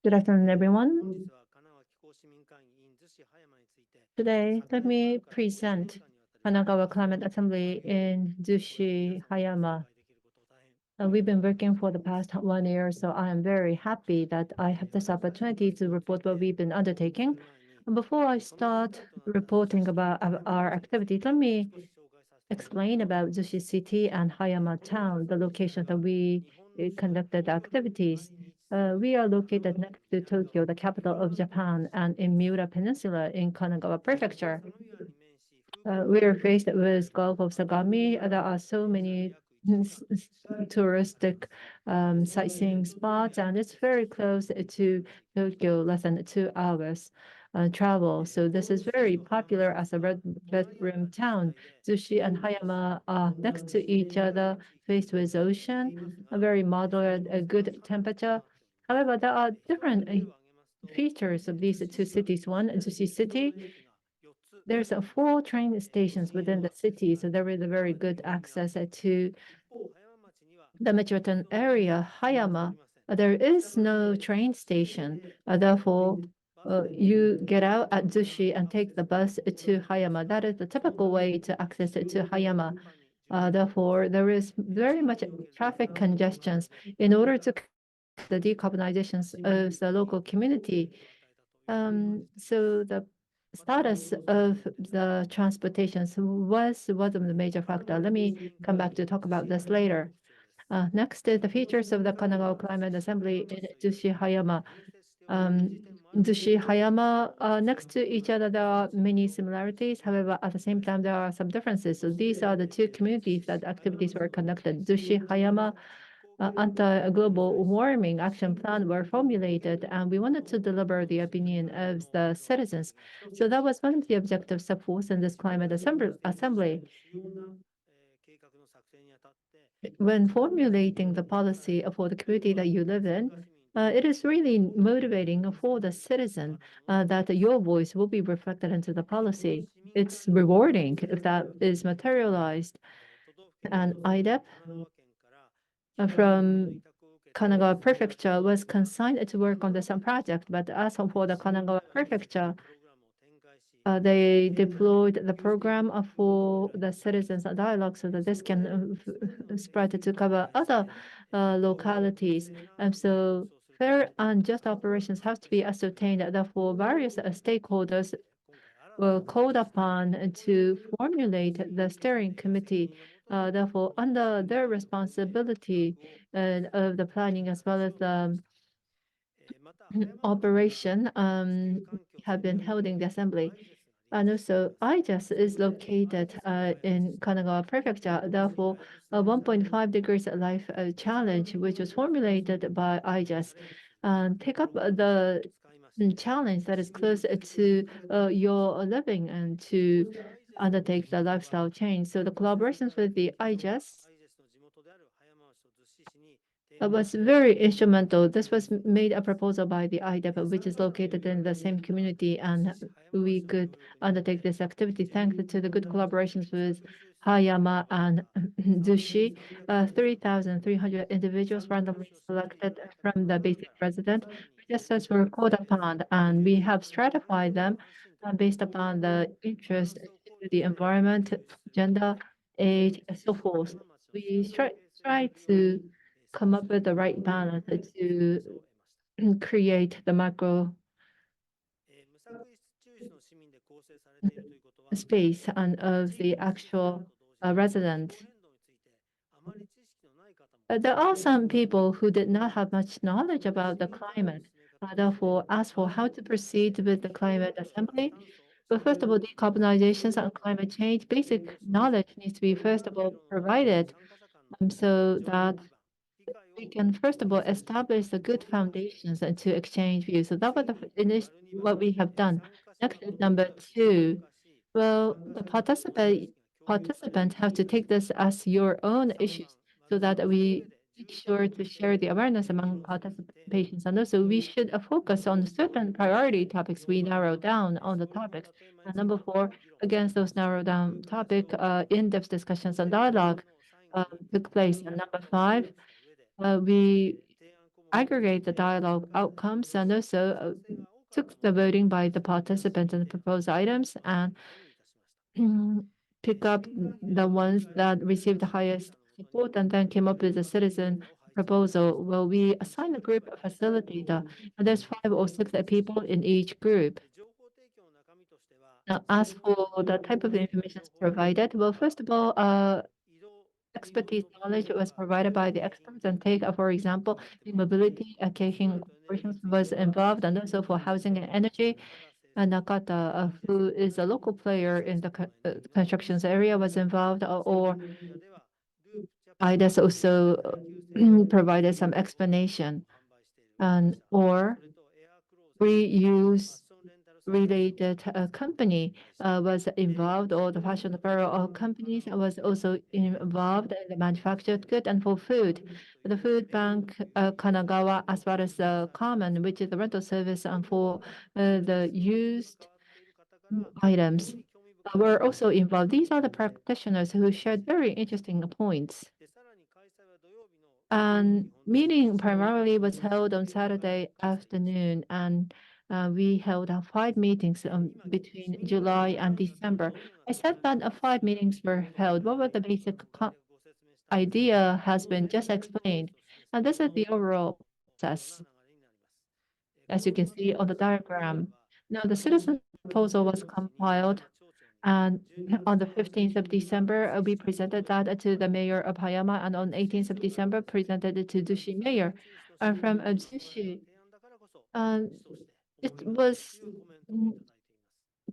Good afternoon, everyone. Today, let me present Kanagawa Climate Assembly in Zushi, Hayama. We've been working for the past 1 year, so I am very happy that I have this opportunity to report what we've been undertaking. And before I start reporting about our activities, let me explain about Zushi City and Hayama Town, the locations that we conducted activities. We are located next to Tokyo, the capital of Japan, and in Miura Peninsula in Kanagawa Prefecture. We are faced with Gulf of Sagami. There are so many touristic sightseeing spots, and it's very close to Tokyo, less than 2 hours travel. So this is very popular as a red bedroom town. Zushi and Hayama are next to each other, faced with ocean, a very moderate, a good temperature. However, there are different features of these two cities. One, Zushi City, there's 4 train stations within the city, so there is a very good access to the metropolitan area, Hayama. There is no train station. Therefore, you get out at Zushi and take the bus to Hayama. That is the typical way to access it to Hayama. Therefore, there is very much traffic congestions in order to the decarbonizations of the local community. So the status of the transportations was one of the major factor. Let me come back to talk about this later. Next is the features of the Kanagawa Climate Assembly in Zushi Hayama. Um, Zushi Hayama, next to each other, there are many similarities. However, at the same time, there are some differences. So these are the two communities that activities were conducted. Zushi Hayama anti-global warming action plan were formulated, and we wanted to deliver the opinion of the citizens. So that was one of the objectives set forth in this climate assembly. When formulating the policy for the community that you live in, it is really motivating for the citizen that your voice will be reflected into the policy. It's rewarding if that is materialized. And IDEP from Kanagawa Prefecture was consigned to work on the same project, but as for the Kanagawa Prefecture, they deployed the program for the citizens dialogue so that this can spread to cover other localities. And so fair and just operations have to be ascertained. Therefore, various stakeholders were called upon to formulate the steering committee. Therefore, under their responsibility of the planning as well as the operation, have been holding the assembly. And also, IJAS is located in Kanagawa Prefecture. Therefore, a 1.5 degrees life challenge, which was formulated by IJAS, take up the challenge that is close to your living and to undertake the lifestyle change. So the collaborations with the IJAS was very instrumental. This was made a proposal by the IDEP, which is located in the same community, and we could undertake this activity thanks to the good collaborations with Hayama and Zushi. 3,300 individuals randomly selected from the basic resident registers were called upon, and we have stratified them based upon the interest in the environment, gender, age, and so forth. We try to come up with the right balance to create the macro space and of the actual resident. There are some people who did not have much knowledge about the climate, therefore asked for how to proceed with the climate assembly. But first of all, decarbonizations and climate change, basic knowledge needs to be first of all provided so that we can first of all establish the good foundations and to exchange views. So that was what we have done. Next is number two. Well, the participants have to take this as your own issues so that we make sure to share the awareness among participations. And also we should focus on certain priority topics we narrow down on the topics. And number four, against those narrow down topic, in-depth discussions and dialogue took place. And number five, we aggregate the dialogue outcomes and also took the voting by the participants and proposed items and pick up the ones that received the highest support and then came up with a citizen proposal. Well, we assign a group a facilitator, and there's 5 or 6 people in each group. Now, as for the type of information provided, well, first of all, expertise knowledge was provided by the experts and take, for example, the mobility, Keishin Corporation was involved, and also for housing and energy, Nakata, who is a local player in the constructions area, was involved, or IDAS also provided some explanation, and or reuse related company was involved, or the fashion apparel companies was also involved in the manufactured good. And for food, the food bank Kanagawa, as well as Common, which is the rental service, and for the used items were also involved. These are the practitioners who shared very interesting points. And meeting primarily was held on Saturday afternoon, and we held 5 meetings between July and December. I said that 5 meetings were held. What was the basic idea has been just explained, and this is the overall process, as you can see on the diagram. Now, the citizen proposal was compiled, and on the 15th of December, we presented that to the mayor of Hayama, and on 18th of December, presented it to Zushi mayor. From Zushi, uh, it was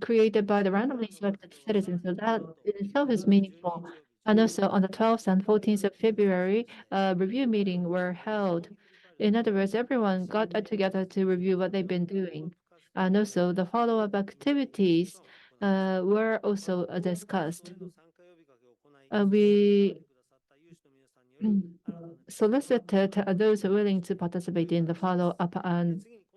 created by the randomly selected citizens, so that in itself is meaningful. And also on the 12th and 14th of February, a review meeting were held. In other words, everyone got together to review what they've been doing. And also the follow-up activities were also discussed. We solicited those willing to participate in the follow-up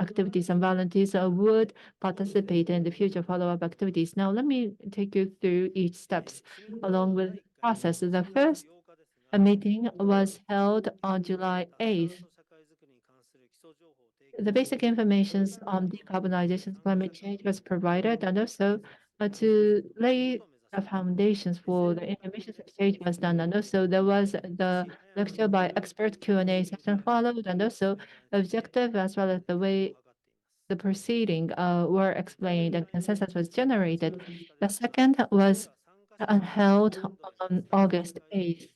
activities, and volunteers would participate in the future follow-up activities. Now, let me take you through each steps along with the process. The first meeting was held on July 8th. The basic information on decarbonization, climate change was provided, and also to lay the foundations for the information exchange was done. And also there was the lecture by expert Q&A session followed, and also objective as well as the way the proceeding were explained and consensus was generated. The second was held on August 8th.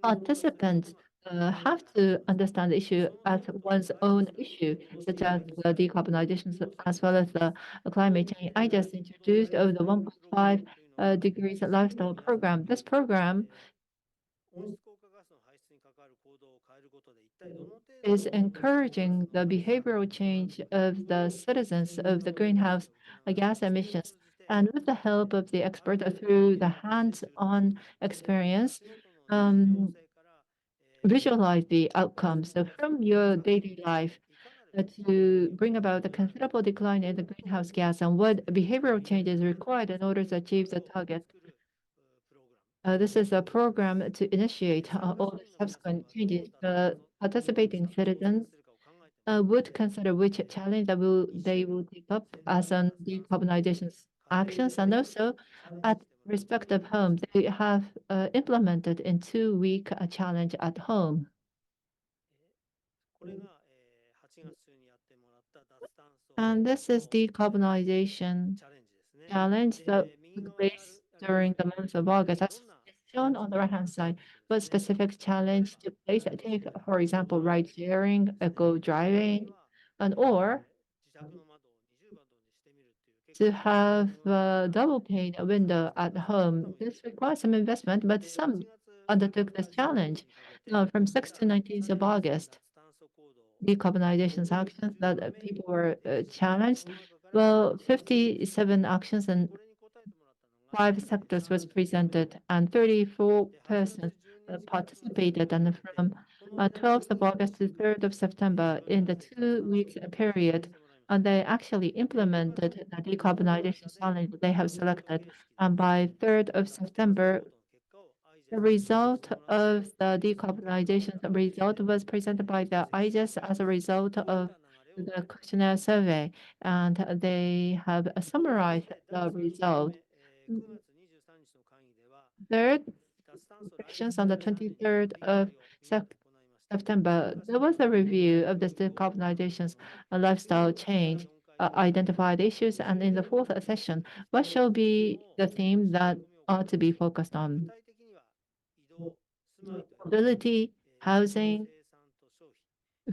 Participants have to understand the issue as one's own issue, such as the decarbonization as well as the climate change. I just introduced the 1.5 degrees lifestyle program. This program is encouraging the behavioral change of the citizens of the greenhouse gas emissions. And with the help of the expert through the hands-on experience, visualize the outcomes from your daily life to bring about a considerable decline in the greenhouse gas and what behavioral change is required in order to achieve the target. This is a program to initiate all the subsequent changes. The participating citizens would consider which challenge they will take up as on decarbonization actions, and also at respective homes they have implemented in 2 week challenge at home. And this is decarbonization challenge that took place during the month of August. As shown on the right-hand side, what specific challenge took place? Take, for example, ride sharing, eco driving, and or to have a double pane window at home. This requires some investment, but some undertook this challenge. From 6th to 19th of August, decarbonization actions that people were challenged. Well, 57 actions and 5 sectors was presented, and 34 persons participated. And from 12th of August to 3rd of September, in the 2 weeks period, and they actually implemented the decarbonization challenge that they have selected. And by 3rd of September, The result of the decarbonization, the result was presented by the IGES as a result of the questionnaire survey, and they have summarized the result. Third, questions on the 23rd of September, there was a review of the decarbonization's lifestyle change, identified issues, and in the fourth session, what shall be the theme that are to be focused on? Mobility, housing,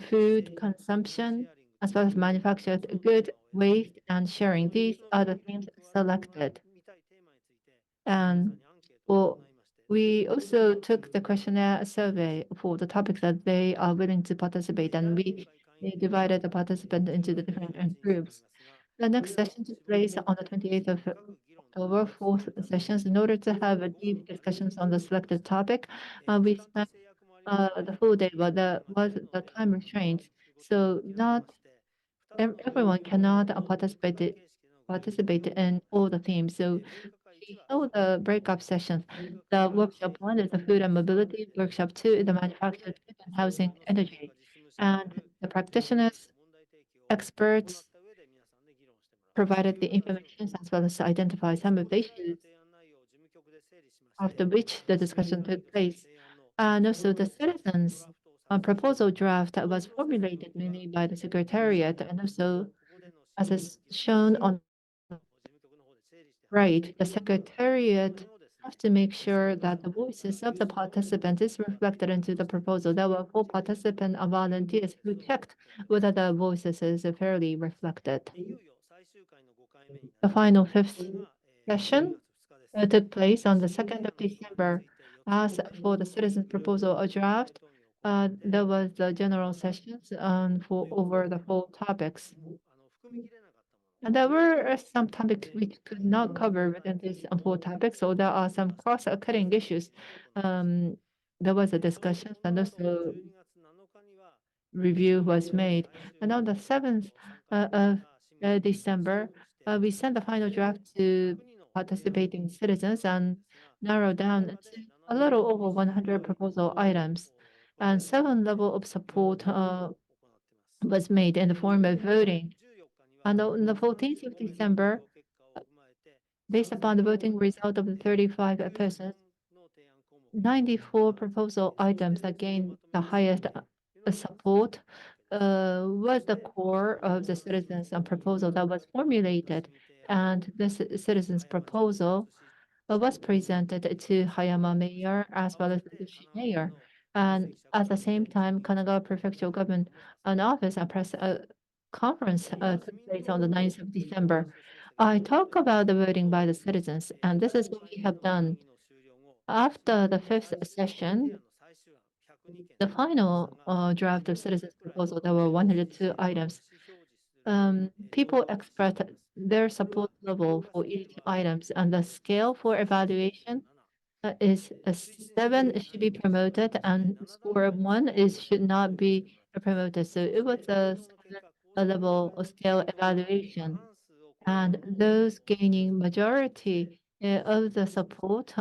food consumption, as well as manufactured good waste and sharing. These are the themes selected. And for we also took the questionnaire survey for the topics that they are willing to participate, and we divided the participants into the different groups. The next session took place on the 28th of October, fourth sessions. In order to have a deep discussions on the selected topic, we spent the full day, but there was the time restraints. So not everyone cannot participate in all the themes. So we held the breakup sessions. The workshop one is the food and mobility. Workshop two is the manufactured food and housing energy. And the practitioners, experts provided the information as well as to identify some of the issues after which the discussion took place. And also the citizens' proposal draft that was formulated mainly by the Secretariat, and also as is shown on right, the Secretariat have to make sure that the voices of the participants is reflected into the proposal. There were four participant volunteers who checked whether the voices is fairly reflected. The final fifth session took place on the 2nd of December. As for the citizens' proposal, a draft, there was the general sessions for over the four topics. And there were some topics we could not cover within these four topics, so there are some cross-cutting issues. Um, there was a discussion and also review was made. And on the 7th of December, we sent the final draft to participating citizens and narrowed down to a little over 100 proposal items. And seven level of support was made in the form of voting. And on the 14th of December, based upon the voting result of the 35 persons, 94 proposal items that gained the highest support was the core of the citizens' proposal that was formulated. And this citizens' proposal was presented to Hayama Mayor as well as the Zushi Mayor. And at the same time, Kanagawa Prefectural Government an office and press conference took place on the 9th of December. I talk about the voting by the citizens, and this is what we have done. After the fifth session, the final draft of citizens' proposal, there were 102 items. People expressed their support level for each items, and the scale for evaluation is a 7 should be promoted, and score of 1 is should not be promoted. So it was a level of scale evaluation, and those gaining majority of the support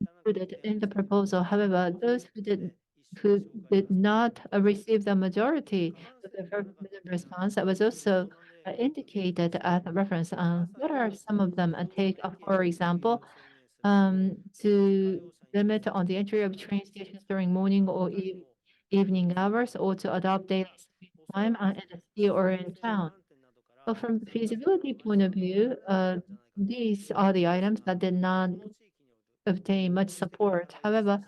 included in the proposal. However, those who did not receive the majority of the affirmative response, that was also indicated as a reference on what are some of them. And take, for example, to limit on the entry of train stations during morning or evening hours, or to adopt daily time in the city or in town. But from the feasibility point of view, these are the items that did not obtain much support. However,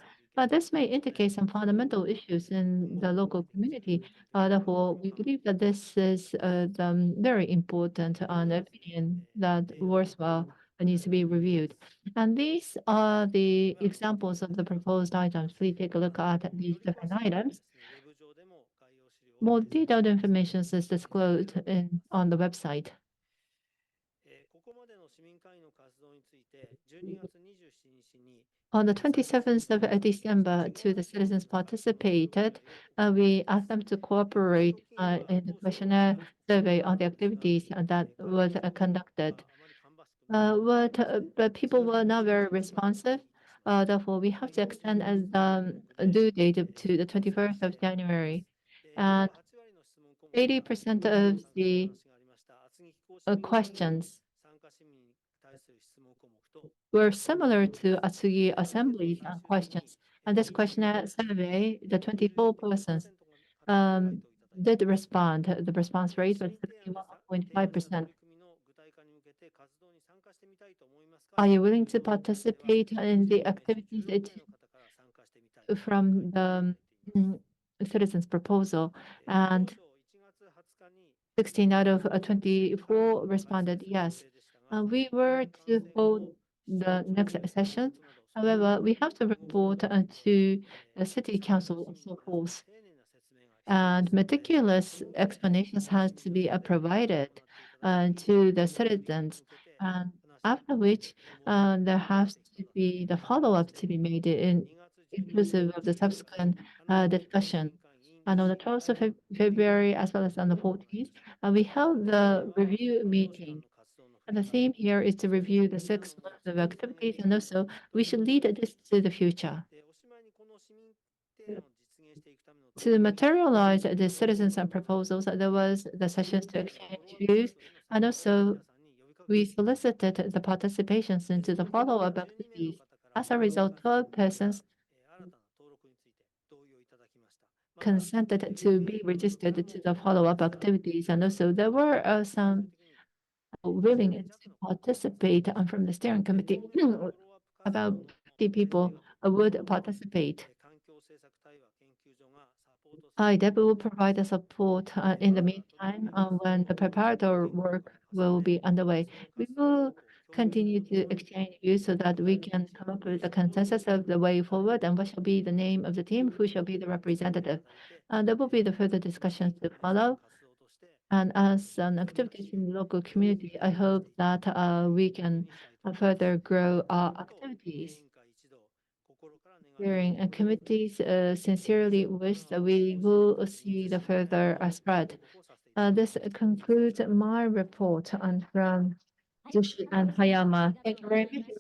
this may indicate some fundamental issues in the local community. Therefore, we believe that this is very important opinion that worthwhile needs to be reviewed. And these are the examples of the proposed items. Please take a look at these different items. More detailed information is disclosed on the website. On the 27th of December, to the citizens participated, we asked them to cooperate in the questionnaire survey on the activities that was conducted. But people were not very responsive. Therefore, we have to extend the due date to the 21st of January. And 80% of the questions were similar to Atsugi assemblies questions. And this questionnaire survey, the 24 persons um, did respond. The response rate was 61.5%. Are you willing to participate in the activities from the citizens' proposal? And 16 out of 24 responded yes. We were to hold the next session. However, we have to report to the city council and so forth. And meticulous explanations has to be provided to the citizens. And after which, there has to be the follow-up to be made inclusive of the subsequent discussion. And on the 12th of February, as well as on the 14th, we held the review meeting. And the theme here is to review the 6 months of activities, and also we should lead this to the future. To materialize the citizens and proposals, there was the sessions to exchange views, and also we solicited the participations into the follow-up activities. As a result, 12 persons consented to be registered to the follow-up activities, and also there were some willing to participate from the steering committee. About 50 people would participate. IDEB will provide the support in the meantime when the preparatory work will be underway. We will continue to exchange views so that we can come up with a consensus of the way forward and what shall be the name of the team, who shall be the representative. There will be the further discussions to follow. And as an activity in the local community, I hope that we can further grow our activities. Hearing and committees sincerely wish that we will see the further spread. This concludes my report on from Zushi and Hayama. Thank you very much.